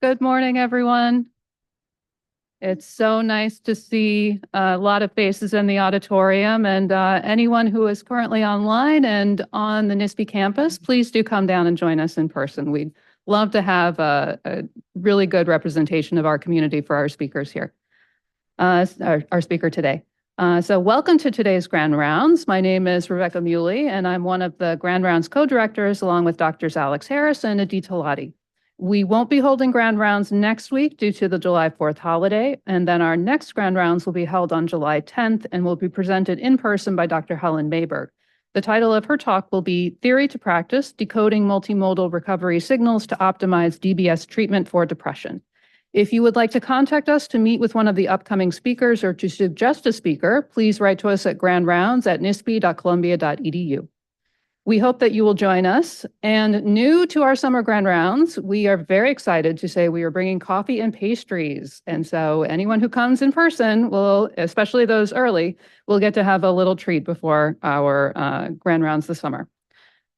Good morning, everyone. It's so nice to see a lot of faces in the auditorium, and anyone who is currently online and on the NISP campus, please do come down and join us in person. We'd love to have a really good representation of our community for our speakers here, our speaker today. So welcome to today's Grand Rounds. My name is Rebecca Muley, and I'm one of the Grand Rounds co-directors along with Drs. Alex Harris and Adita Lati. We won't be holding Grand Rounds next week due to the July 4th holiday, and then our next Grand Rounds will be held on July 10th and will be presented in person by Dr. Helen Mayberg. The title of her talk will be Theory to Practice, Decoding Multimodal Recovery Signals to Optimize DBS Treatment for Depression. If you would like to contact us to meet with one of the upcoming speakers or to suggest a speaker, please write to us at grandrounds@nisp.columbia.edu. We hope that you will join us. And new to our summer Grand Rounds, we are very excited to say we are bringing coffee and pastries. And so anyone who comes in person will, especially those early, will get to have a little treat before our Grand Rounds this summer.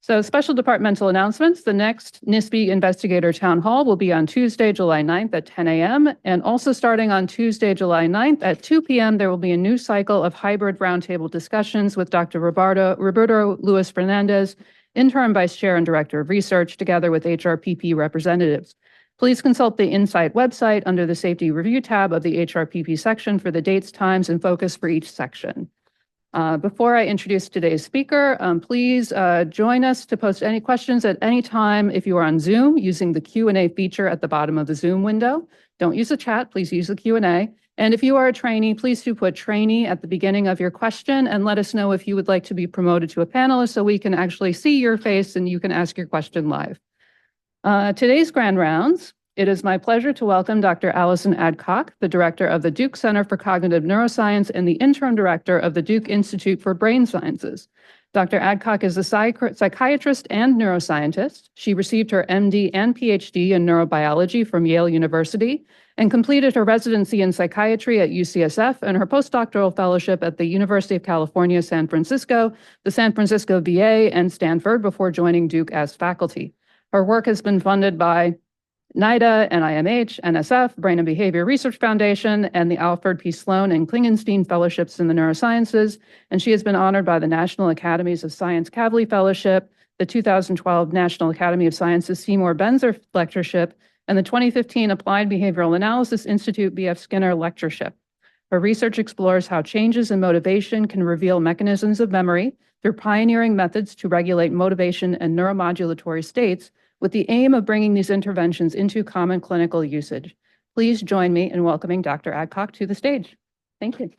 So special departmental announcements. The next NISP Investigator Town Hall will be on Tuesday, July 9th at 10 a.m. And also starting on Tuesday, July 9th at 2 p.m., there will be a new cycle of hybrid roundtable discussions with Dr. Roberto Luis Fernandez, Interim Vice Chair and Director of Research, together with HRPP representatives. Please consult the Insight website under the Safety Review tab of the HRPP section for the dates, times, and focus for each section. Before I introduce today's speaker, please join us to post any questions at any time if you are on Zoom using the Q&A feature at the bottom of the Zoom window. Don't use the chat, please use the Q&A. And if you are a trainee, please do put trainee at the beginning of your question and let us know if you would like to be promoted to a panelist so we can actually see your face and you can ask your question live. Today's Grand Rounds. It is my pleasure to welcome Dr. Alison Adcock, the director of the Duke Center for Cognitive Neuroscience and the interim director of the Duke Institute for Brain Sciences. Dr. Adcock is a psychiatrist and neuroscientist. She received her MD and PhD in neurobiology from Yale University and completed her residency in psychiatry at UCSF and her postdoctoral fellowship at the University of California, San Francisco, the San Francisco VA, and Stanford before joining Duke as faculty. Her work has been funded by NIDA, NIMH, NSF, Brain and Behavior Research Foundation, and the Alfred P. Sloan and Klingenstein Fellowships in the Neurosciences, and she has been honored by the National Academies of Science Kavli Fellowship, the 2012 National Academy of Sciences Seymour Benzer Lectureship, and the 2015 Applied Behavioral Analysis Institute B.F. Skinner Lectureship. Her research explores how changes in motivation can reveal mechanisms of memory through pioneering methods to regulate motivation and neuromodulatory states, with the aim of bringing these interventions into common clinical usage. Please join me in welcoming Dr. Adcock to the stage. Thank you.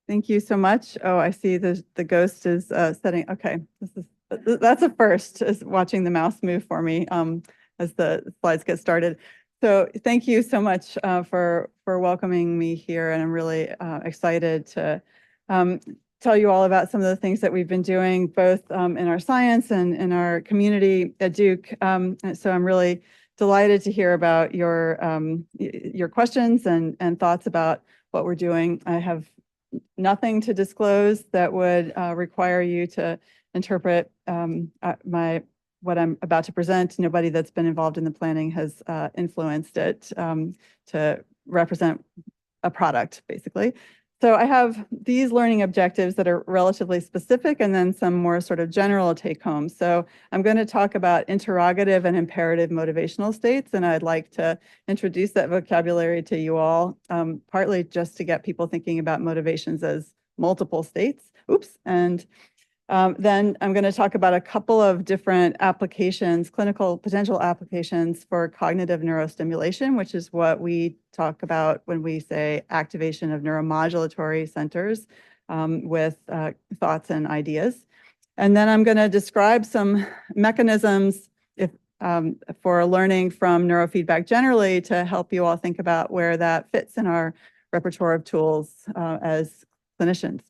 Thank you so much. Oh, I see the ghost is setting. Okay, that's a first, is watching the mouse move for me as the slides get started. So thank you so much for welcoming me here, and I'm really excited to tell you all about some of the things that we've been doing, both in our science and in our community at Duke. So I'm really delighted to hear about your questions and thoughts about what we're doing. I have nothing to disclose that would require you to interpret what I'm about to present. Nobody that's been involved in the planning has influenced it to represent a product, basically. So I have these learning objectives that are relatively specific and then some more sort of general take home. So I'm going to talk about interrogative and imperative motivational states, and I'd like to introduce that vocabulary to you all, partly just to get people thinking about motivations as multiple states. And then I'm going to talk about a couple of different applications, clinical potential applications for cognitive neurostimulation, which is what we talk about when we say activation of neuromodulatory centers with thoughts and ideas. And then I'm going to describe some mechanisms for learning from neurofeedback generally to help you all think about where that fits in our repertoire of tools as clinicians.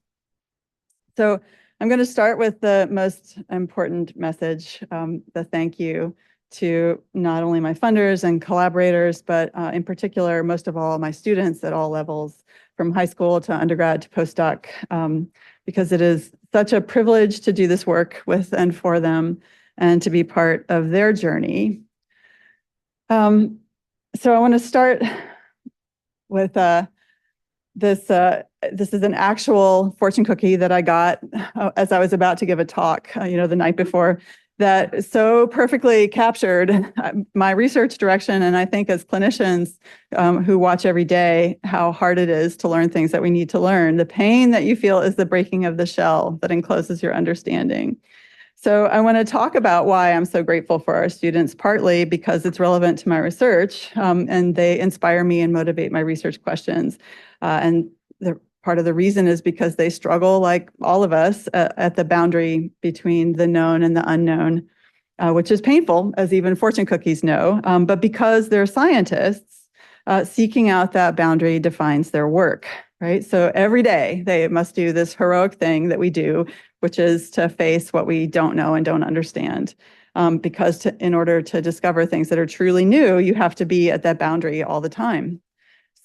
So I'm going to start with the most important message, the thank you to not only my funders and collaborators, but in particular, most of all, my students at all levels, from high school to undergrad to postdoc, because it is such a privilege to do this work with and for them. and to be part of their journey. So I want to start with this is an actual fortune cookie that I got as I was about to give a talk, the night before, that so perfectly captured my research direction. And I think as clinicians who watch every day how hard it is to learn things that we need to learn, the pain that you feel is the breaking of the shell that encloses your understanding. So I want to talk about why I'm so grateful for our students, partly because it's relevant to my research, and they inspire me and motivate my research questions. And part of the reason is because they struggle, like all of us, at the boundary between the known and the unknown, which is painful, as even fortune cookies know. But because they're scientists, seeking out that boundary defines their work, right? So every day they must do this heroic thing that we do, which is to face what we don't know and don't understand. Because in order to discover things that are truly new, you have to be at that boundary all the time.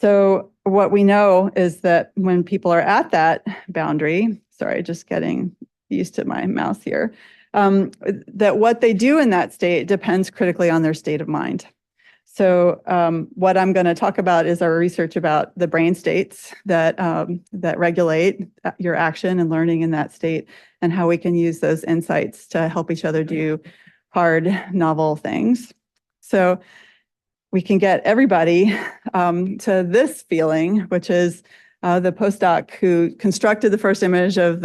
So what we know is that when people are at that boundary, sorry, just getting used to my mouse here, that what they do in that state depends critically on their state of mind. So what I'm going to talk about is our research about the brain states that regulate your action and learning in that state, and how we can use those insights to help each other do hard, novel things. So we can get everybody to this feeling, which is the postdoc who constructed the first image of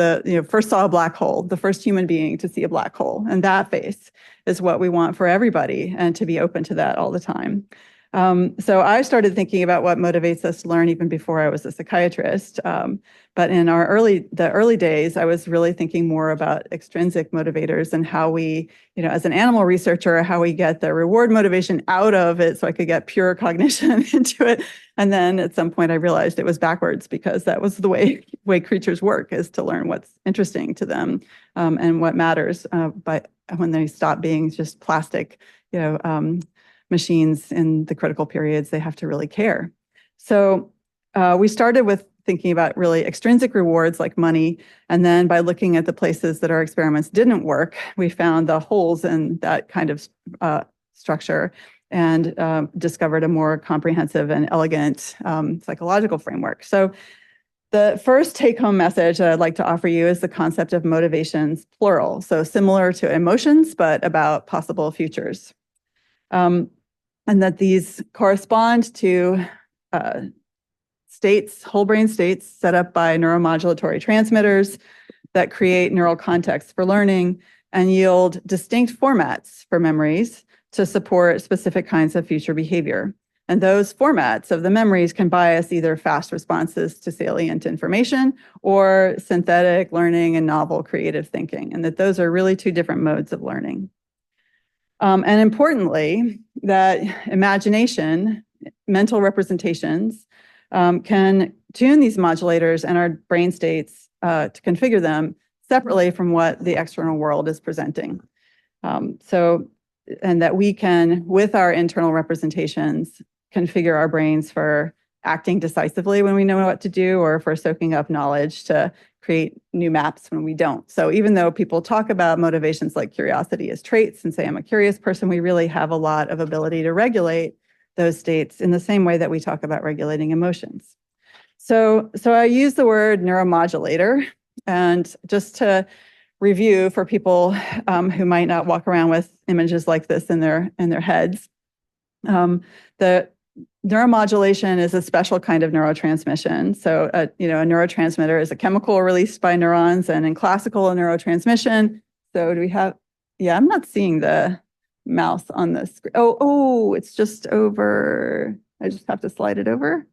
first saw a black hole, the first human being to see a black hole. And that face is what we want for everybody, and to be open to that all the time. So I started thinking about what motivates us to learn even before I was a psychiatrist. But in the early days, I was really thinking more about extrinsic motivators and how we, as an animal researcher, how we get the reward motivation out of it so I could get pure cognition into it. And then at some point I realized it was backwards, because that was the way creatures work, is to learn what's interesting to them and what matters. But when they stop being just plastic, machines in the critical periods, they have to really care. So we started with thinking about really extrinsic rewards like money. And then by looking at the places that our experiments didn't work, we found the holes in that kind of structure, and discovered a more comprehensive and elegant psychological framework. So the first take-home message that I'd like to offer you is the concept of motivations, plural. So similar to emotions, but about possible futures. And that these correspond to states, whole brain states set up by neuromodulatory transmitters that create neural contexts for learning and yield distinct formats for memories to support specific kinds of future behavior. And those formats of the memories can bias either fast responses to salient information or synthetic learning and novel creative thinking, and that those are really two different modes of learning. And importantly, that imagination, mental representations, can tune these modulators and our brain states to configure them separately from what the external world is presenting. And that we can, with our internal representations, configure our brains for acting decisively when we know what to do, or for soaking up knowledge to create new maps when we don't. So even though people talk about motivations like curiosity as traits and say, I'm a curious person, we really have a lot of ability to regulate those states in the same way that we talk about regulating emotions. So I use the word neuromodulator, and just to review for people who might not walk around with images like this in their heads, the neuromodulation is a special kind of neurotransmission. So, a neurotransmitter is a chemical released by neurons, and in classical neurotransmission. So do we have, yeah, I'm not seeing the mouse on the screen. Oh, it's just over. I just have to slide it over.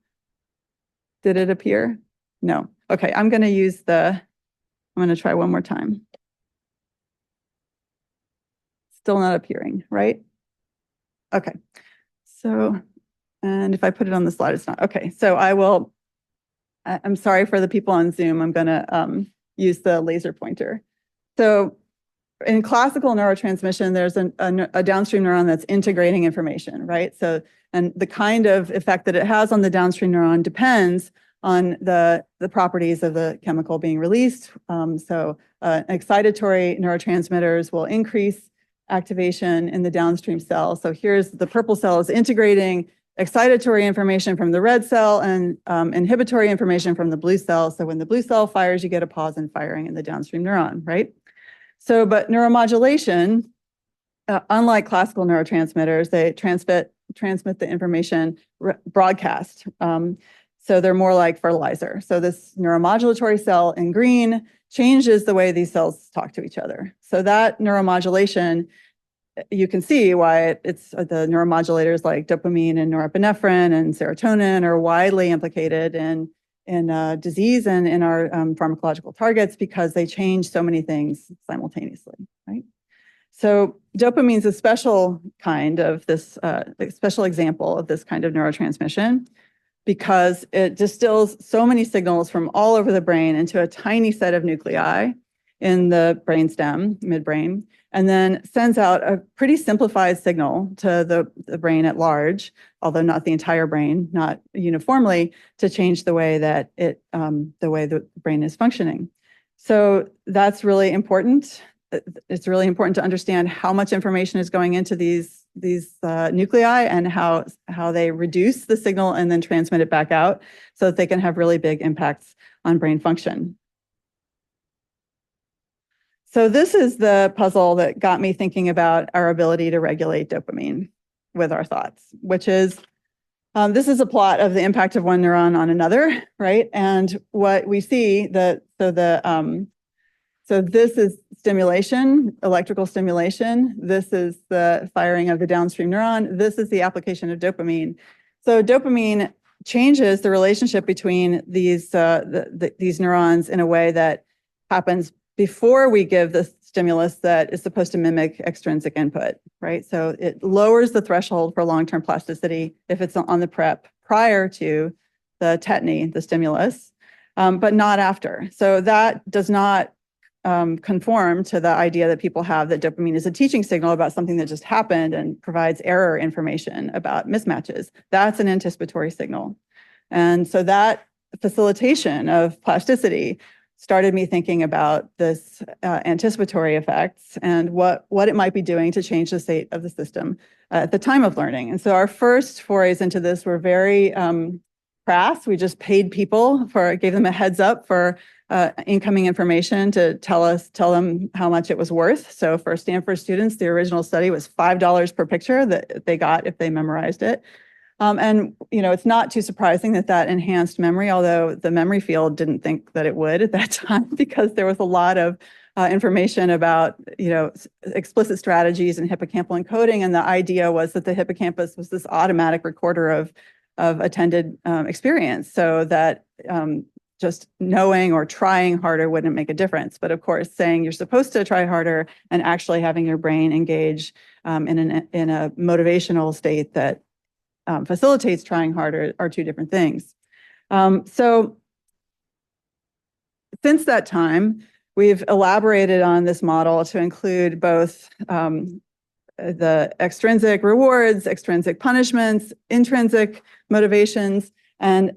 Did it appear? No. Okay, I'm going to try one more time. Still not appearing, right? Okay. So, and if I put it on the slide, it's not. Okay, so I'm sorry for the people on Zoom. I'm going to use the laser pointer. So in classical neurotransmission, there's a downstream neuron that's integrating information, right? So, and the kind of effect that it has on the downstream neuron depends on the properties of the chemical being released. Excitatory neurotransmitters will increase activation in the downstream cell. So here's the purple cell is integrating excitatory information from the red cell and inhibitory information from the blue cell. So when the blue cell fires, you get a pause in firing in the downstream neuron, right? So, but neuromodulation, unlike classical neurotransmitters, they transmit the information broadcast. So they're more like fertilizer. So this neuromodulatory cell in green changes the way these cells talk to each other. So that neuromodulation, you can see why it's the neuromodulators like dopamine and norepinephrine and serotonin are widely implicated in disease and in our pharmacological targets because they change so many things simultaneously, right? So dopamine is a special kind of this, special example of this kind of neurotransmission because it distills so many signals from all over the brain into a tiny set of nuclei in the brainstem, midbrain, and then sends out a pretty simplified signal to the brain at large, although not the entire brain, not uniformly, to change the way that the way the brain is functioning. So that's really important. It's really important to understand how much information is going into these nuclei and how they reduce the signal and then transmit it back out so that they can have really big impacts on brain function. So this is the puzzle that got me thinking about our ability to regulate dopamine with our thoughts, which is, this is a plot of the impact of one neuron on another, right? And what we see, so this is stimulation, electrical stimulation. This is the firing of the downstream neuron. This is the application of dopamine. So dopamine changes the relationship between these neurons in a way that happens before we give the stimulus that is supposed to mimic extrinsic input, right? So it lowers the threshold for long-term plasticity if it's on the prep prior to the tetany, the stimulus, but not after. So that does not conform to the idea that people have that dopamine is a teaching signal about something that just happened and provides error information about mismatches. That's an anticipatory signal. And so that facilitation of plasticity started me thinking about this anticipatory effects and what it might be doing to change the state of the system at the time of learning. And so our first forays into this were very crass. We just paid people gave them a heads up for incoming information to tell them how much it was worth. So for Stanford students, the original study was $5 per picture that they got if they memorized it. And it's not too surprising that enhanced memory, although the memory field didn't think that it would at that time because there was a lot of information about explicit strategies and hippocampal encoding, and the idea was that the hippocampus was this automatic recorder of attended experience, so that just knowing or trying harder wouldn't make a difference. But of course, saying you're supposed to try harder and actually having your brain engage in a motivational state that facilitates trying harder are two different things. So since that time, we've elaborated on this model to include both the extrinsic rewards, extrinsic punishments, intrinsic motivations, and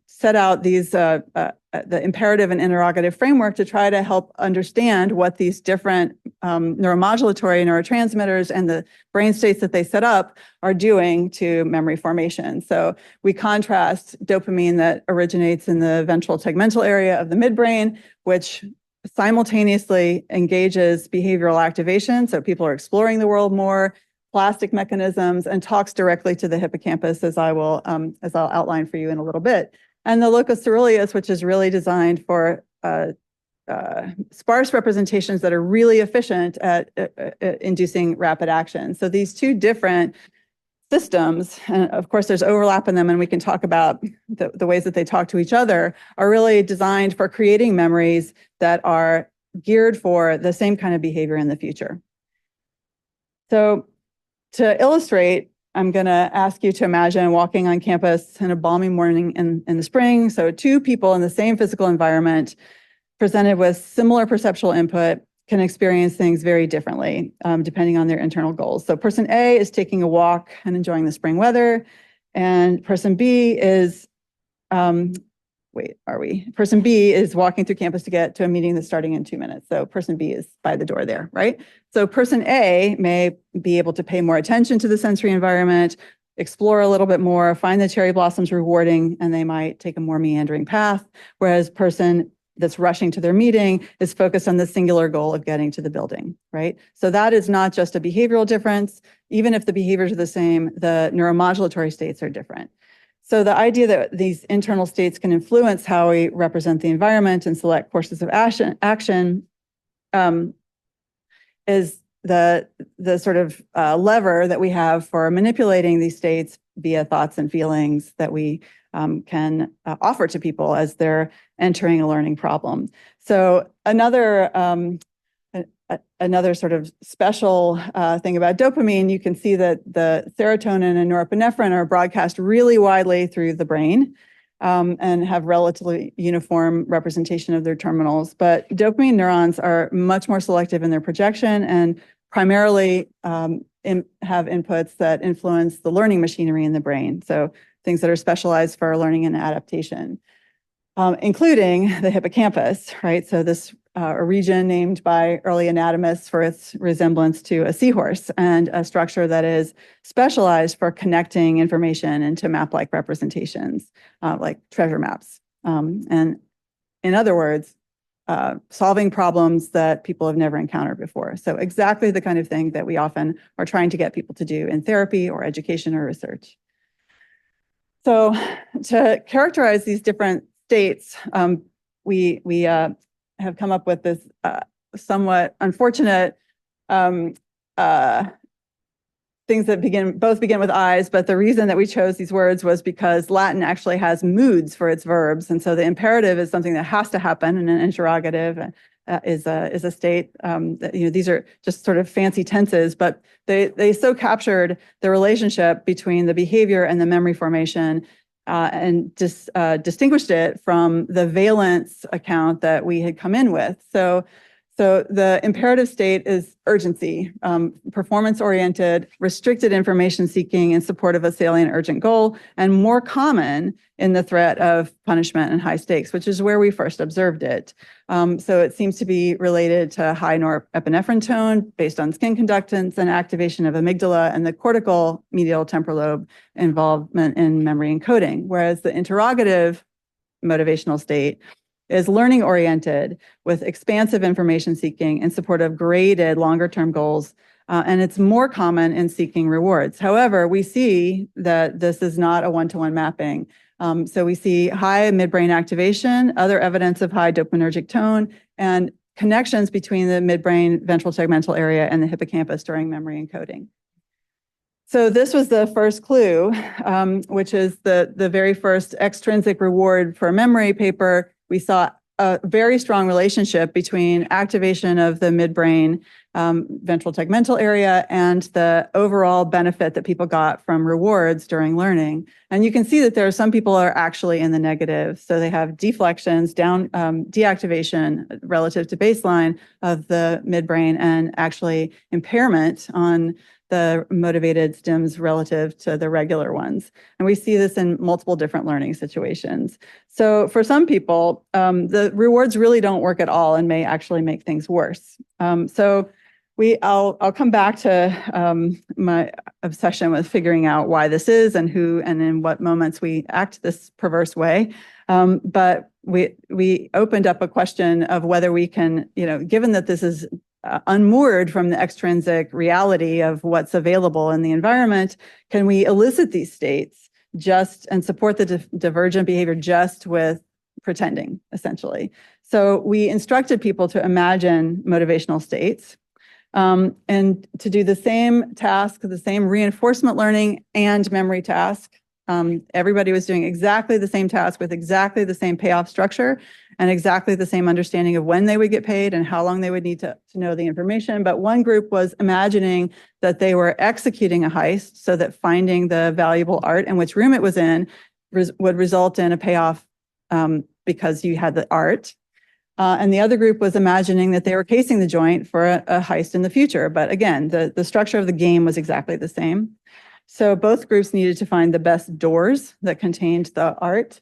set out the imperative and interrogative framework to try to help understand what these different neuromodulatory neurotransmitters and the brain states that they set up are doing to memory formation. So we contrast dopamine that originates in the ventral tegmental area of the midbrain, which simultaneously engages behavioral activation. So people are exploring the world more, plastic mechanisms, and talks directly to the hippocampus, as I'll outline for you in a little bit. And the locus coeruleus, which is really designed for sparse representations that are really efficient at inducing rapid action. So these two different systems, and of course there's overlap in them, and we can talk about the ways that they talk to each other, are really designed for creating memories that are geared for the same kind of behavior in the future. So to illustrate, I'm going to ask you to imagine walking on campus in a balmy morning in the spring. So two people in the same physical environment presented with similar perceptual input can experience things very differently depending on their internal goals. So person A is taking a walk and enjoying the spring weather, and person B is wait, are we? Person B is walking through campus to get to a meeting that's starting in 2 minutes. So person B is by the door there, right? So person A may be able to pay more attention to the sensory environment, explore a little bit more, find the cherry blossoms rewarding, and they might take a more meandering path. Whereas person that's rushing to their meeting is focused on the singular goal of getting to the building, right? So that is not just a behavioral difference. Even if the behaviors are the same, the neuromodulatory states are different. So the idea that these internal states can influence how we represent the environment and select courses of action is the sort of lever that we have for manipulating these states via thoughts and feelings that we can offer to people as they're entering a learning problem. So another sort of special thing about dopamine, you can see that the serotonin and norepinephrine are broadcast really widely through the brain and have relatively uniform representation of their terminals. But dopamine neurons are much more selective in their projection and primarily have inputs that influence the learning machinery in the brain. So things that are specialized for learning and adaptation, including the hippocampus, right? So this a region named by early anatomists for its resemblance to a seahorse, and a structure that is specialized for connecting information into map-like representations, like treasure maps. And in other words, solving problems that people have never encountered before. So exactly the kind of thing that we often are trying to get people to do in therapy or education or research. So to characterize these different states, we have come up with this somewhat unfortunate things that both begin with I's, but the reason that we chose these words was because Latin actually has moods for its verbs, and so the imperative is something that has to happen, and an interrogative is a state. These are just sort of fancy tenses, but they so captured the relationship between the behavior and the memory formation, and just distinguished it from the valence account that we had come in with. So the imperative state is urgency, performance-oriented, restricted information seeking in support of a salient urgent goal, and more common in the threat of punishment and high stakes, which is where we first observed it. So it seems to be related to high norepinephrine tone based on skin conductance and activation of amygdala and the cortical medial temporal lobe involvement in memory encoding, whereas the interrogative motivational state is learning oriented with expansive information seeking in support of graded longer term goals. And it's more common in seeking rewards. However, we see that this is not a one-to-one mapping. So we see high midbrain activation, other evidence of high dopaminergic tone, and connections between the midbrain ventral tegmental area and the hippocampus during memory encoding. So this was the first clue, which is the very first extrinsic reward for a memory paper. We saw a very strong relationship between activation of the midbrain ventral tegmental area and the overall benefit that people got from rewards during learning. And you can see that there are some people are actually in the negative. So they have deflections, deactivation relative to baseline of the midbrain, and actually impairment on the motivated stims relative to the regular ones. And we see this in multiple different learning situations. So for some people, the rewards really don't work at all and may actually make things worse. So I'll come back to my obsession with figuring out why this is and who and in what moments we act this perverse way. But we opened up a question of whether we can, given that this is unmoored from the extrinsic reality of what's available in the environment, can we elicit these states and support the divergent behavior just with pretending, essentially? So we instructed people to imagine motivational states and to do the same task, the same reinforcement learning and memory task. Everybody was doing exactly the same task with exactly the same payoff structure and exactly the same understanding of when they would get paid and how long they would need to know the information. But one group was imagining that they were executing a heist so that finding the valuable art and which room it was in would result in a payoff because you had the art. And the other group was imagining that they were casing the joint for a heist in the future. But again, the structure of the game was exactly the same. So both groups needed to find the best doors that contained the art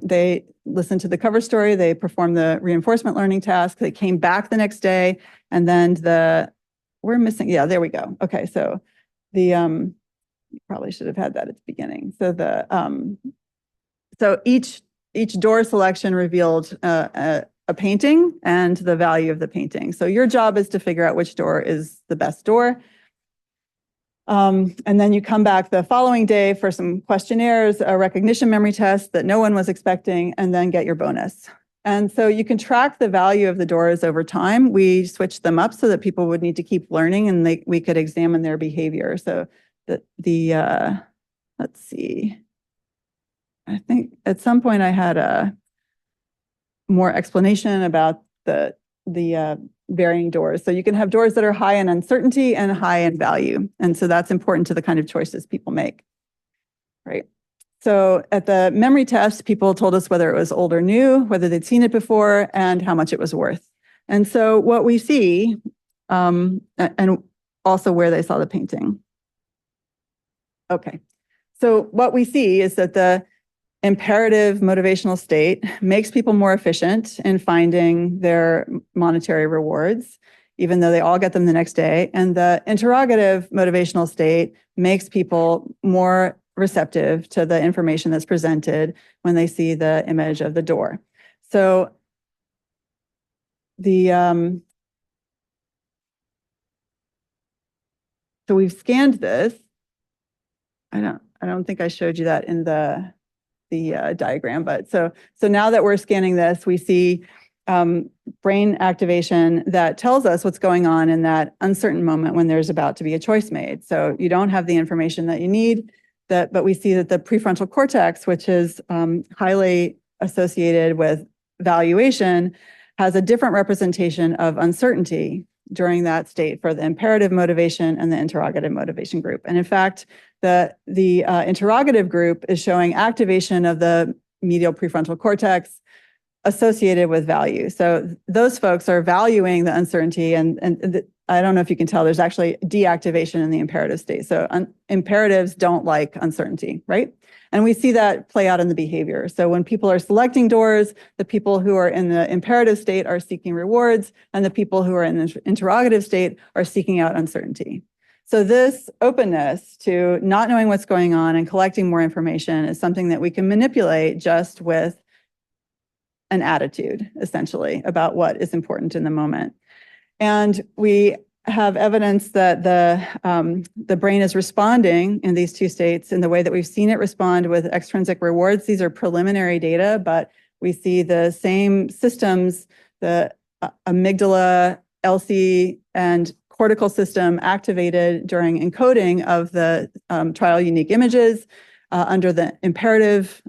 They listened to the cover story, they performed the reinforcement learning task, they came back the next day, and then we're missing, yeah, there we go. Okay, so probably should have had that at the beginning. So each door selection revealed a painting and the value of the painting. So your job is to figure out which door is the best door. And then you come back the following day for some questionnaires, a recognition memory test that no one was expecting, and then get your bonus. And so you can track the value of the doors over time. We switched them up so that people would need to keep learning and we could examine their behavior. So let's see. I think at some point I had a more explanation about the varying doors. So you can have doors that are high in uncertainty and high in value. And so that's important to the kind of choices people make, right? So at the memory test, people told us whether it was old or new, whether they'd seen it before, and how much it was worth. And so what we see, and also where they saw the painting. Okay, so what we see is that the imperative motivational state makes people more efficient in finding their monetary rewards, even though they all get them the next day. And the interrogative motivational state makes people more receptive to the information that's presented when they see the image of the door. So so we've scanned this. I don't think I showed you that in the diagram, but so now that we're scanning this, we see brain activation that tells us what's going on in that uncertain moment when there's about to be a choice made. So you don't have the information that you need, but we see that the prefrontal cortex, which is highly associated with valuation, has a different representation of uncertainty during that state for the imperative motivation and the interrogative motivation group. And in fact, the interrogative group is showing activation of the medial prefrontal cortex associated with value. So those folks are valuing the uncertainty, and I don't know if you can tell, there's actually deactivation in the imperative state. So imperatives don't like uncertainty, right? And we see that play out in the behavior. So when people are selecting doors, the people who are in the imperative state are seeking rewards, and the people who are in the interrogative state are seeking out uncertainty. So this openness to not knowing what's going on and collecting more information is something that we can manipulate just with an attitude, essentially, about what is important in the moment. And we have evidence that the brain is responding in these two states in the way that we've seen it respond with extrinsic rewards. These are preliminary data, but we see the same systems, the amygdala, LC, and cortical system activated during encoding of the trial unique images under the imperative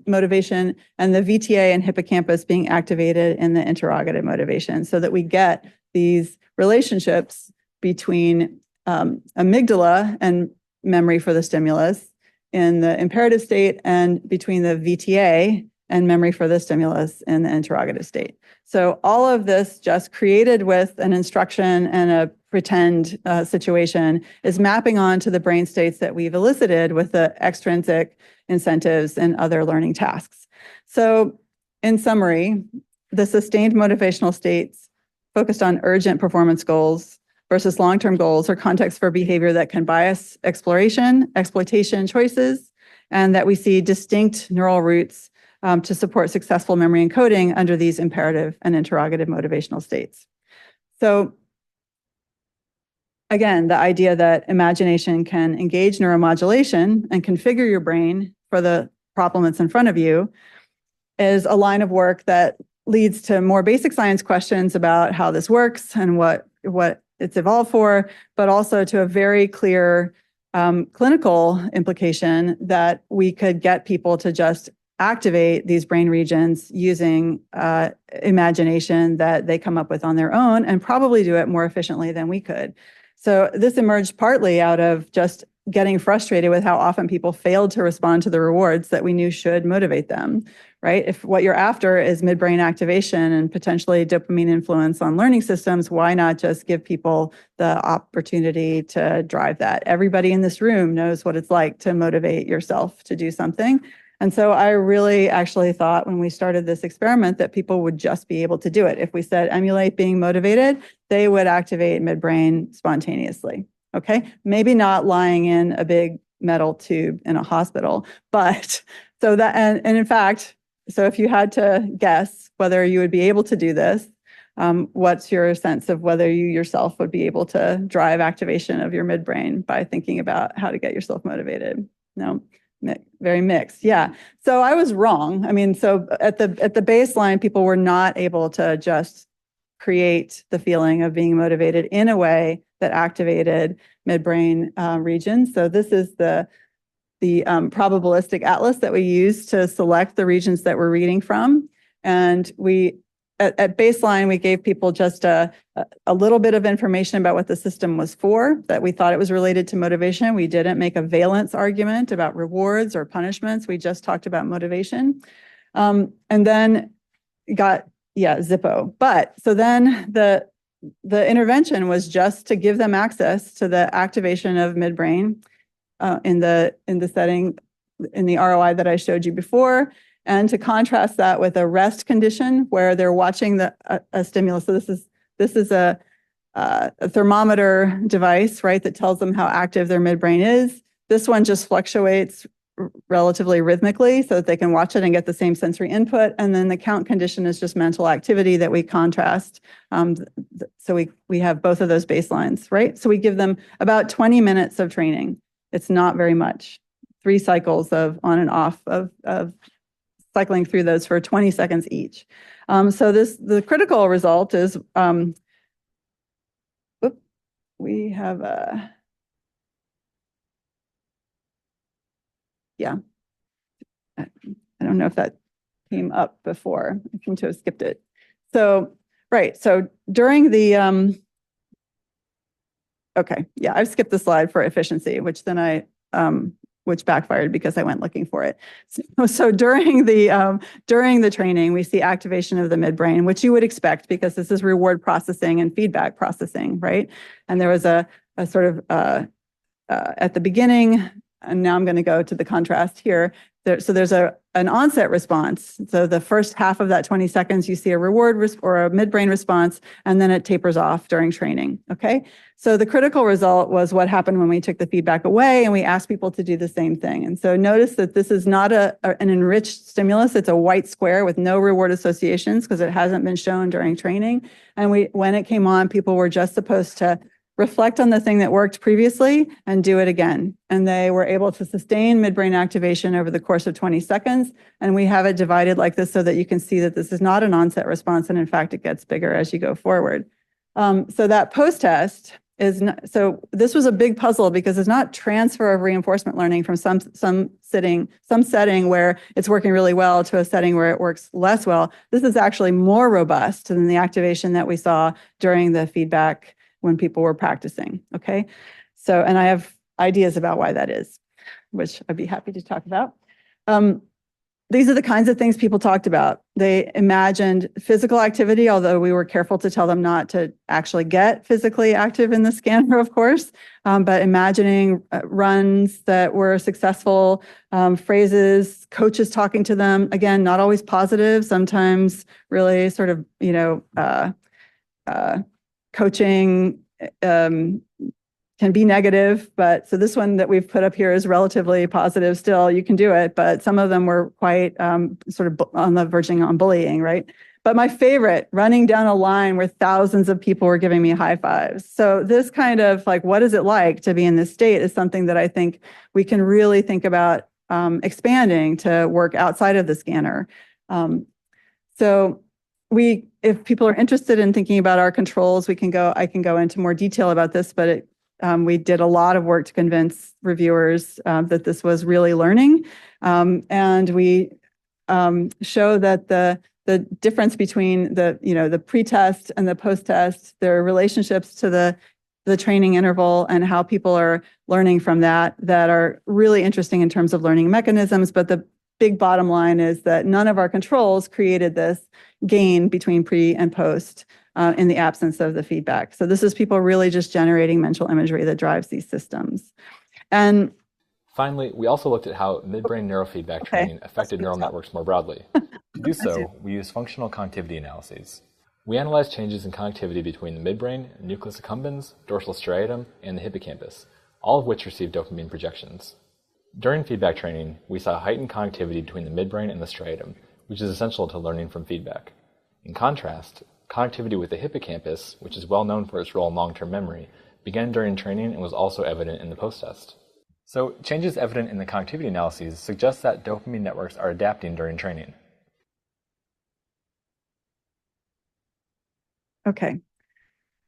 motivation, and the VTA and hippocampus being activated in the interrogative motivation, so that we get these relationships between amygdala and memory for the stimulus in the imperative state, and between the VTA and memory for the stimulus in the interrogative state. So all of this, just created with an instruction and a pretend situation, is mapping onto the brain states that we've elicited with the extrinsic incentives and other learning tasks. So in summary, the sustained motivational states focused on urgent performance goals versus long-term goals are contexts for behavior that can bias exploration, exploitation choices, and that we see distinct neural roots to support successful memory encoding under these imperative and interrogative motivational states. So again, the idea that imagination can engage neuromodulation and configure your brain for the problem that's in front of you is a line of work that leads to more basic science questions about how this works and what it's evolved for, but also to a very clear clinical implication that we could get people to just activate these brain regions using imagination that they come up with on their own, and probably do it more efficiently than we could. So this emerged partly out of just getting frustrated with how often people failed to respond to the rewards that we knew should motivate them, right? If what you're after is midbrain activation and potentially dopamine influence on learning systems, why not just give people the opportunity to drive that? Everybody in this room knows what it's like to motivate yourself to do something. And so I really actually thought when we started this experiment that people would just be able to do it. If we said emulate being motivated, they would activate midbrain spontaneously. Okay, maybe not lying in a big metal tube in a hospital, but so that, and in fact, so if you had to guess whether you would be able to do this, what's your sense of whether you yourself would be able to drive activation of your midbrain by thinking about how to get yourself motivated? No. Very mixed. Yeah. So I was wrong. I mean, so at the baseline, people were not able to just create the feeling of being motivated in a way that activated midbrain regions. So this is the probabilistic atlas that we use to select the regions that we're reading from. And we at baseline, we gave people just a little bit of information about what the system was for, that we thought it was related to motivation. We didn't make a valence argument about rewards or punishments. We just talked about motivation. And then got, Zippo. But so then the intervention was just to give them access to the activation of midbrain in the setting, in the ROI that I showed you before. And to contrast that with a rest condition where they're watching a stimulus. So this is a thermometer device, right, that tells them how active their midbrain is. This one just fluctuates relatively rhythmically so that they can watch it and get the same sensory input. And then the count condition is just mental activity that we contrast. So we have both of those baselines, right? So we give them about 20 minutes of training. It's not very much. 3 cycles of on and off of cycling through those for 20 seconds each. So the critical result is, we have a, I don't know if that came up before. I seem to have skipped it. So, right, so during the, I've skipped the slide for efficiency, which then which backfired because I went looking for it. So during the training, we see activation of the midbrain, which you would expect because this is reward processing and feedback processing, right? And there was a sort of at the beginning, and now I'm going to go to the contrast here. So there's an onset response. So the first half of that 20 seconds, you see a reward or a midbrain response, and then it tapers off during training, okay? So the critical result was what happened when we took the feedback away and we asked people to do the same thing. And so notice that this is not an enriched stimulus. It's a white square with no reward associations because it hasn't been shown during training. And when it came on, people were just supposed to reflect on the thing that worked previously and do it again. And they were able to sustain midbrain activation over the course of 20 seconds. And we have it divided like this so that you can see that this is not an onset response. And in fact, it gets bigger as you go forward. So that post-test is not, so this was a big puzzle because it's not transfer of reinforcement learning from some setting where it's working really well to a setting where it works less well. This is actually more robust than the activation that we saw during the feedback when people were practicing, okay? So, and I have ideas about why that is, which I'd be happy to talk about. These are the kinds of things people talked about. They imagined physical activity, although we were careful to tell them not to actually get physically active in the scanner, of course, but imagining runs that were successful, phrases, coaches talking to them, again, not always positive, sometimes really sort of, coaching can be negative, but so this one that we've put up here is relatively positive still. You can do it, but some of them were quite sort of on the verging on bullying, right? But my favorite, running down a line where thousands of people were giving me high fives. So this kind of like, what is it like to be in this state is something that I think we can really think about expanding to work outside of the scanner. So if people are interested in thinking about our controls, I can go into more detail about this, but we did a lot of work to convince reviewers that this was really learning. And we show that the difference between the pre-test and the post-test, their relationships to the training interval and how people are learning from that are really interesting in terms of learning mechanisms. But the big bottom line is that none of our controls created this gain between pre and post in the absence of the feedback. So this is people really just generating mental imagery that drives these systems. And Finally, we also looked at how midbrain neurofeedback training affected neural networks more broadly. To do so, we used functional connectivity analyses. We analyzed changes in connectivity between the midbrain, nucleus accumbens, dorsal striatum, and the hippocampus, all of which received dopamine projections. During feedback training, we saw heightened connectivity between the midbrain and the striatum, which is essential to learning from feedback. In contrast, connectivity with the hippocampus, which is well known for its role in long-term memory, began during training and was also evident in the post-test. So, changes evident in the connectivity analyses suggest that dopamine networks are adapting during training. Okay.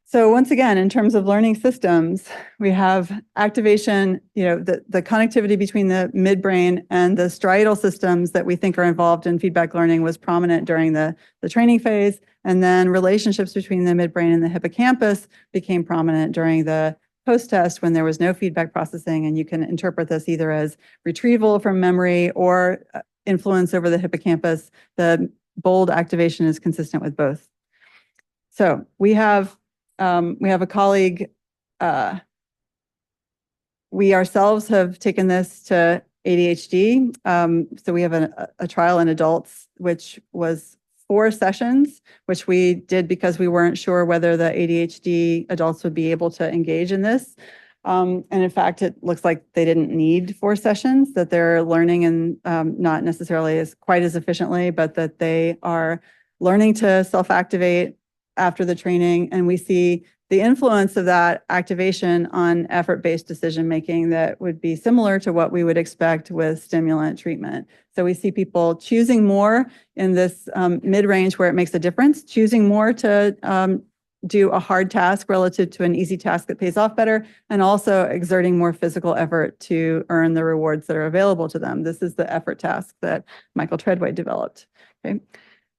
So once again, in terms of learning systems, we have activation, the connectivity between the midbrain and the striatal systems that we think are involved in feedback learning was prominent during the training phase. And then relationships between the midbrain and the hippocampus became prominent during the post-test when there was no feedback processing. And you can interpret this either as retrieval from memory or influence over the hippocampus. The bold activation is consistent with both. So we have a colleague, we ourselves have taken this to ADHD. So we have a trial in adults, which was 4 sessions, which we did because we weren't sure whether the ADHD adults would be able to engage in this. And in fact, it looks like they didn't need 4 sessions, that they're learning and not necessarily quite as efficiently, but that they are learning to self-activate after the training, and we see the influence of that activation on effort-based decision-making that would be similar to what we would expect with stimulant treatment. So we see people choosing more in this mid-range where it makes a difference, choosing more to do a hard task relative to an easy task that pays off better, and also exerting more physical effort to earn the rewards that are available to them. This is the effort task that Michael Treadway developed. Okay.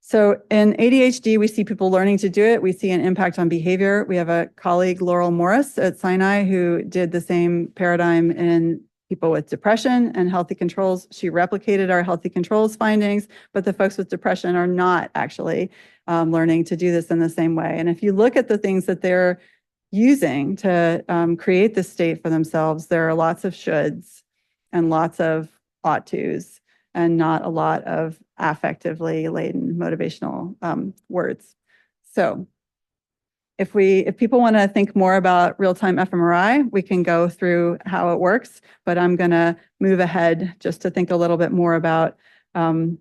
So in ADHD, we see people learning to do it. We see an impact on behavior. We have a colleague, Laurel Morris at Sinai, who did the same paradigm in people with depression and healthy controls. She replicated our healthy controls findings, but the folks with depression are not actually learning to do this in the same way. And if you look at the things that they're using to create this state for themselves, there are lots of shoulds and lots of ought tos, and not a lot of affectively laden motivational words. So if people want to think more about real-time fMRI, we can go through how it works, but I'm going to move ahead just to think a little bit more about the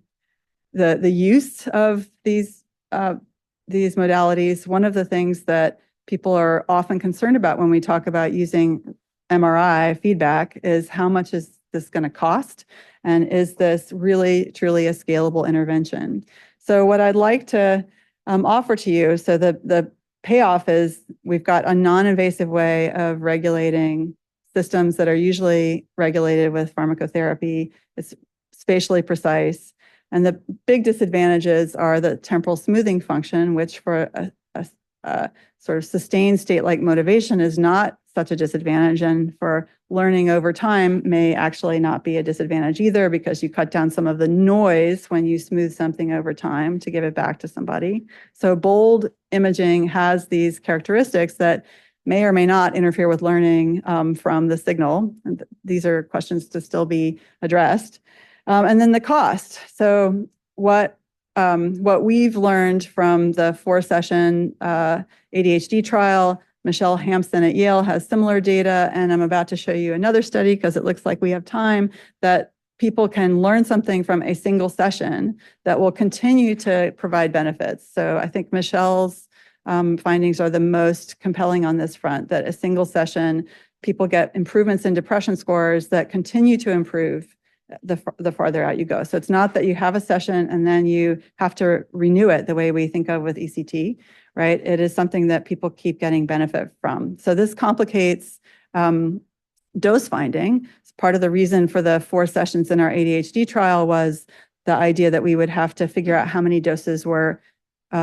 use of these modalities. One of the things that people are often concerned about when we talk about using MRI feedback is how much is this going to cost? And is this really, truly a scalable intervention? So what I'd like to offer to you, so the payoff is we've got a non-invasive way of regulating systems that are usually regulated with pharmacotherapy. It's spatially precise. And the big disadvantages are the temporal smoothing function, which for a sort of sustained state-like motivation is not such a disadvantage, and for learning over time may actually not be a disadvantage either, because you cut down some of the noise when you smooth something over time to give it back to somebody. So bold imaging has these characteristics that may or may not interfere with learning from the signal. And these are questions to still be addressed. And then the cost. So what we've learned from the 4-session ADHD trial, Michelle Hampson at Yale has similar data, and I'm about to show you another study because it looks like we have time, that people can learn something from a single session that will continue to provide benefits. So I think Michelle's findings are the most compelling on this front, that a single session, people get improvements in depression scores that continue to improve the farther out you go. So it's not that you have a session and then you have to renew it the way we think of with ECT, right? It is something that people keep getting benefit from. So this complicates dose finding. It's part of the reason for the 4 sessions in our ADHD trial was the idea that we would have to figure out how many doses were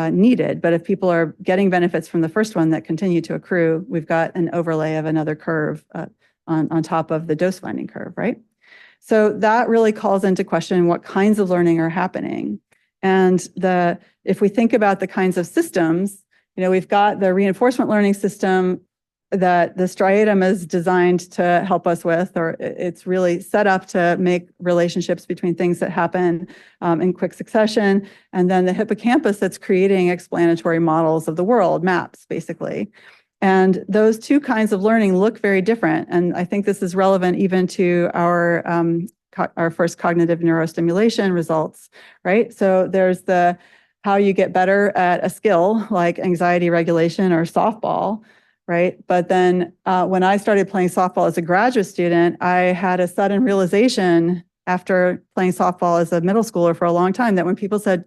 needed. But if people are getting benefits from the first one that continue to accrue, we've got an overlay of another curve on top of the dose finding curve, right? So that really calls into question what kinds of learning are happening. And if we think about the kinds of systems, we've got the reinforcement learning system that the striatum is designed to help us with, or it's really set up to make relationships between things that happen in quick succession, and then the hippocampus that's creating explanatory models of the world, maps, basically. And those two kinds of learning look very different. And I think this is relevant even to our first cognitive neurostimulation results, right? So there's the how you get better at a skill like anxiety regulation or softball, right? But then when I started playing softball as a graduate student, I had a sudden realization after playing softball as a middle schooler for a long time that when people said,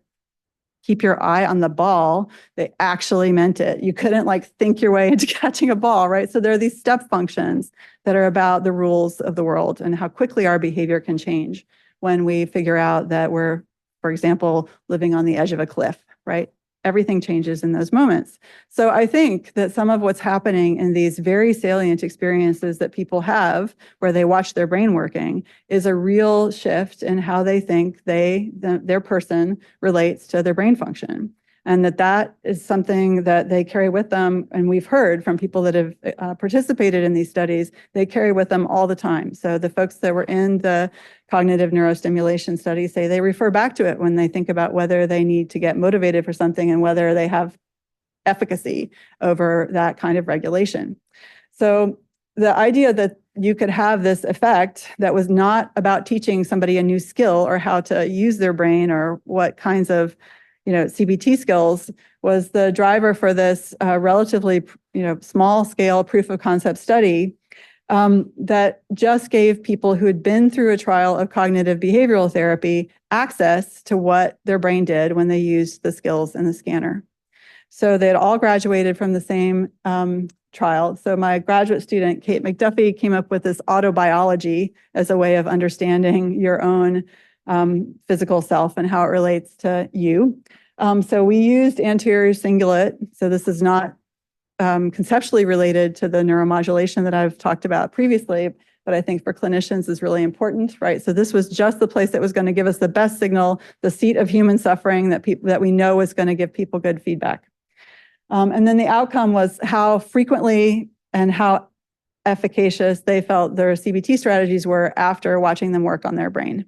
keep your eye on the ball, they actually meant it. You couldn't like think your way into catching a ball, right? So there are these step functions that are about the rules of the world and how quickly our behavior can change when we figure out that we're, for example, living on the edge of a cliff, right? Everything changes in those moments. So I think that some of what's happening in these very salient experiences that people have where they watch their brain working is a real shift in how they think their person relates to their brain function. And that is something that they carry with them. And we've heard from people that have participated in these studies, they carry with them all the time. So the folks that were in the cognitive neurostimulation study say they refer back to it when they think about whether they need to get motivated for something and whether they have efficacy over that kind of regulation. So the idea that you could have this effect that was not about teaching somebody a new skill or how to use their brain or what kinds of CBT skills was the driver for this relatively small scale proof of concept study that just gave people who had been through a trial of cognitive behavioral therapy access to what their brain did when they used the skills in the scanner. So they had all graduated from the same trial. So my graduate student, Kate McDuffie, came up with this autobiology as a way of understanding your own physical self and how it relates to you. So we used anterior cingulate. So this is not conceptually related to the neuromodulation that I've talked about previously, but I think for clinicians is really important, right? So this was just the place that was going to give us the best signal, the seat of human suffering that we know is going to give people good feedback. And then the outcome was how frequently and how efficacious they felt their CBT strategies were after watching them work on their brain.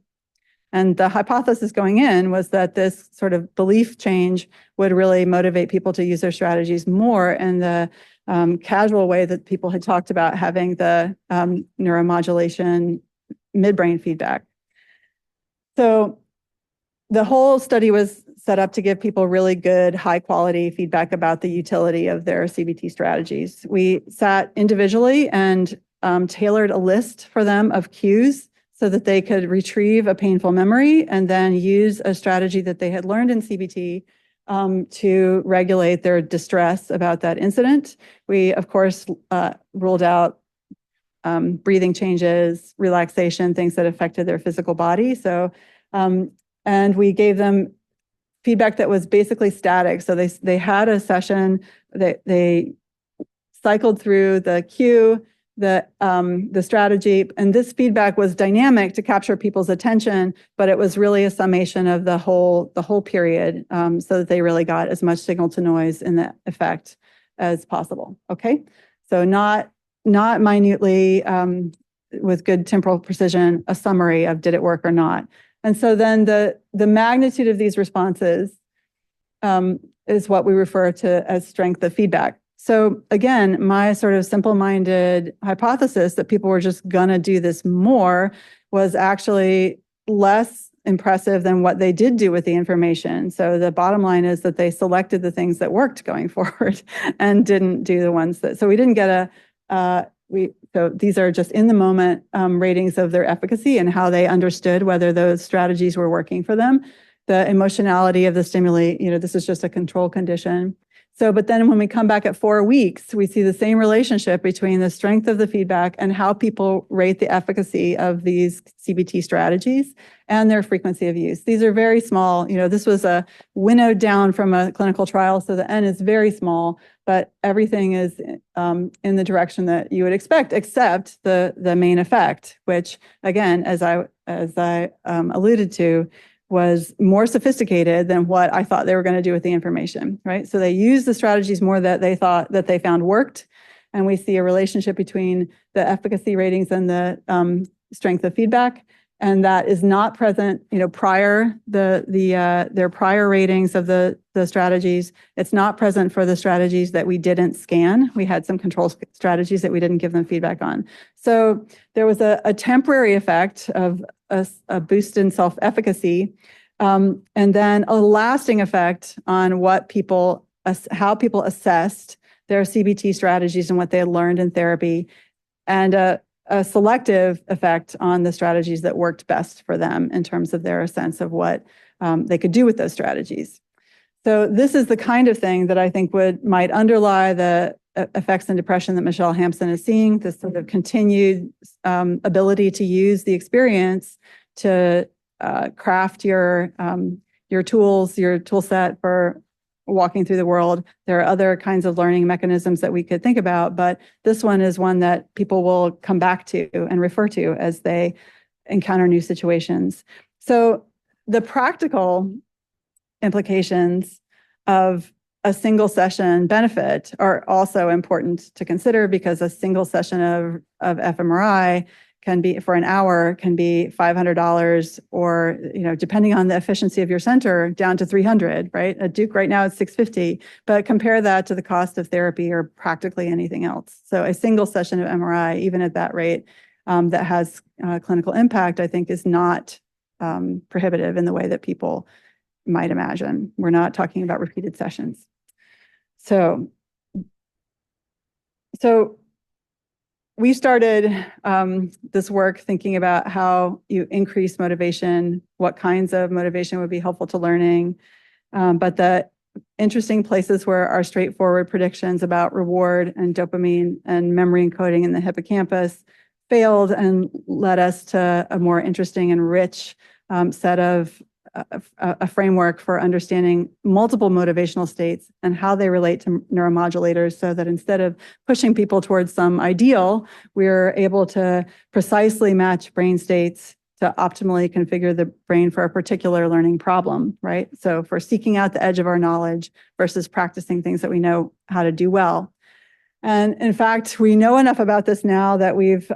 And the hypothesis going in was that this sort of belief change would really motivate people to use their strategies more in the casual way that people had talked about having the neuromodulation midbrain feedback. So the whole study was set up to give people really good, high quality feedback about the utility of their CBT strategies. We sat individually and tailored a list for them of cues so that they could retrieve a painful memory and then use a strategy that they had learned in CBT to regulate their distress about that incident. We, of course, ruled out breathing changes, relaxation, things that affected their physical body. So, and we gave them feedback that was basically static. So they had a session that they cycled through the cue, the strategy, and this feedback was dynamic to capture people's attention, but it was really a summation of the whole period, so that they really got as much signal to noise in the effect as possible. Okay, so not minutely with good temporal precision, a summary of did it work or not. And so then the magnitude of these responses is what we refer to as strength of feedback. So again, my sort of simple-minded hypothesis that people were just gonna do this more was actually less impressive than what they did do with the information. So the bottom line is that they selected the things that worked going forward and didn't do the ones that, so we didn't get so these are just in the moment ratings of their efficacy and how they understood whether those strategies were working for them. The emotionality of the stimuli, this is just a control condition. So, but then when we come back at 4 weeks, we see the same relationship between the strength of the feedback and how people rate the efficacy of these CBT strategies and their frequency of use. These are very small. This was a winnowed down from a clinical trial, so the N is very small, but everything is in the direction that you would expect, except the main effect, which again, as I alluded to, was more sophisticated than what I thought they were going to do with the information, right? So they used the strategies more that they thought that they found worked, and we see a relationship between the efficacy ratings and the strength of feedback. And that is not present, prior their prior ratings of the strategies. It's not present for the strategies that we didn't scan. We had some control strategies that we didn't give them feedback on. So there was a temporary effect of a boost in self-efficacy, and then a lasting effect on how people assessed their CBT strategies and what they had learned in therapy, and a selective effect on the strategies that worked best for them in terms of their sense of what they could do with those strategies. So this is the kind of thing that I think might underlie the effects in depression that Michelle Hampson is seeing, this sort of continued ability to use the experience to craft your tools, your tool set for walking through the world. There are other kinds of learning mechanisms that we could think about, but this one is one that people will come back to and refer to as they encounter new situations. So the practical implications of a single session benefit are also important to consider, because a single session of fMRI can be, for an hour, can be $500, or, depending on the efficiency of your center, down to $300, right? At Duke right now it's $650, but compare that to the cost of therapy or practically anything else. So a single session of MRI, even at that rate, that has clinical impact, I think is not prohibitive in the way that people might imagine. We're not talking about repeated sessions. So we started this work thinking about how you increase motivation, what kinds of motivation would be helpful to learning. But the interesting places where our straightforward predictions about reward and dopamine and memory encoding in the hippocampus failed and led us to a more interesting and rich set of a framework for understanding multiple motivational states and how they relate to neuromodulators, so that instead of pushing people towards some ideal, we're able to precisely match brain states to optimally configure the brain for a particular learning problem, right? So for seeking out the edge of our knowledge versus practicing things that we know how to do well. And in fact, we know enough about this now that we've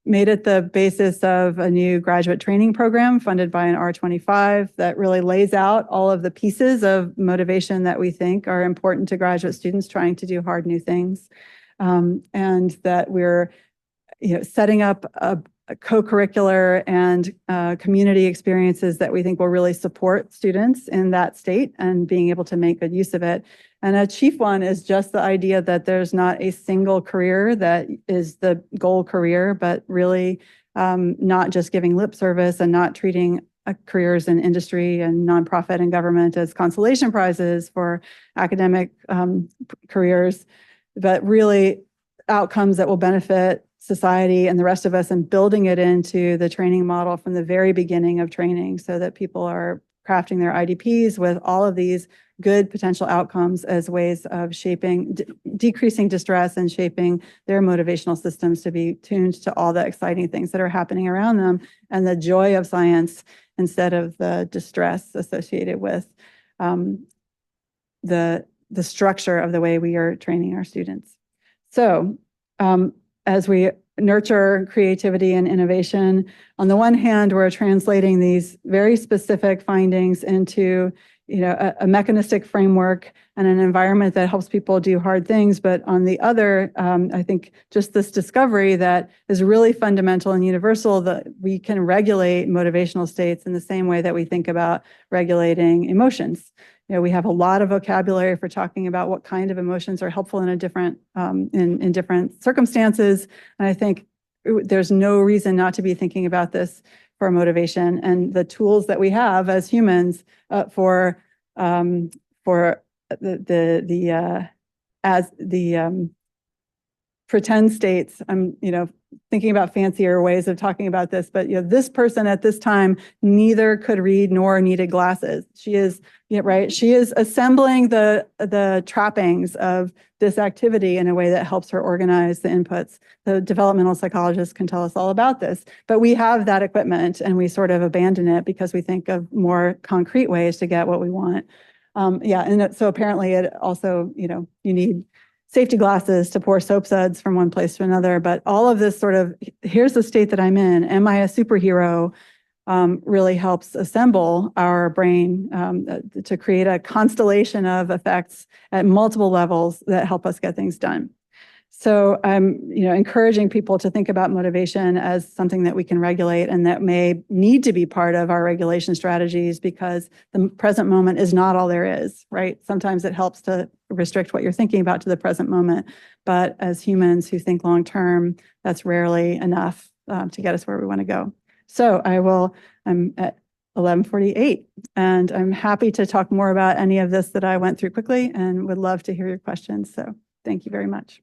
made it the basis of a new graduate training program funded by an R25 that really lays out all of the pieces of motivation that we think are important to graduate students trying to do hard new things. And that we're setting up a co-curricular and community experiences that we think will really support students in that state and being able to make good use of it. And a chief one is just the idea that there's not a single career that is the goal career, but really not just giving lip service and not treating careers in industry and nonprofit and government as consolation prizes for academic careers, but really outcomes that will benefit society and the rest of us, and building it into the training model from the very beginning of training, so that people are crafting their IDPs with all of these good potential outcomes as ways of shaping, decreasing distress and shaping their motivational systems to be tuned to all the exciting things that are happening around them and the joy of science instead of the distress associated with the structure of the way we are training our students. So as we nurture creativity and innovation, on the one hand, we're translating these very specific findings into a mechanistic framework and an environment that helps people do hard things. But on the other, I think just this discovery that is really fundamental and universal, that we can regulate motivational states in the same way that we think about regulating emotions. We have a lot of vocabulary for talking about what kind of emotions are helpful in a different in different circumstances. And I think there's no reason not to be thinking about this for motivation, and the tools that we have as humans for the pretend states. I'm thinking about fancier ways of talking about this, but this person at this time neither could read nor needed glasses. She is right. She is assembling the trappings of this activity in a way that helps her organize the inputs. The developmental psychologists can tell us all about this, but we have that equipment and we sort of abandon it because we think of more concrete ways to get what we want. And so apparently it also, you need safety glasses to pour soap suds from one place to another. But all of this sort of, here's the state that I'm in. Am I a superhero? Really helps assemble our brain to create a constellation of effects at multiple levels that help us get things done. So I'm encouraging people to think about motivation as something that we can regulate and that may need to be part of our regulation strategies, because the present moment is not all there is, right? Sometimes it helps to restrict what you're thinking about to the present moment. But as humans who think long term, that's rarely enough to get us where we want to go. So I'm at 11:48, and I'm happy to talk more about any of this that I went through quickly and would love to hear your questions. So thank you very much.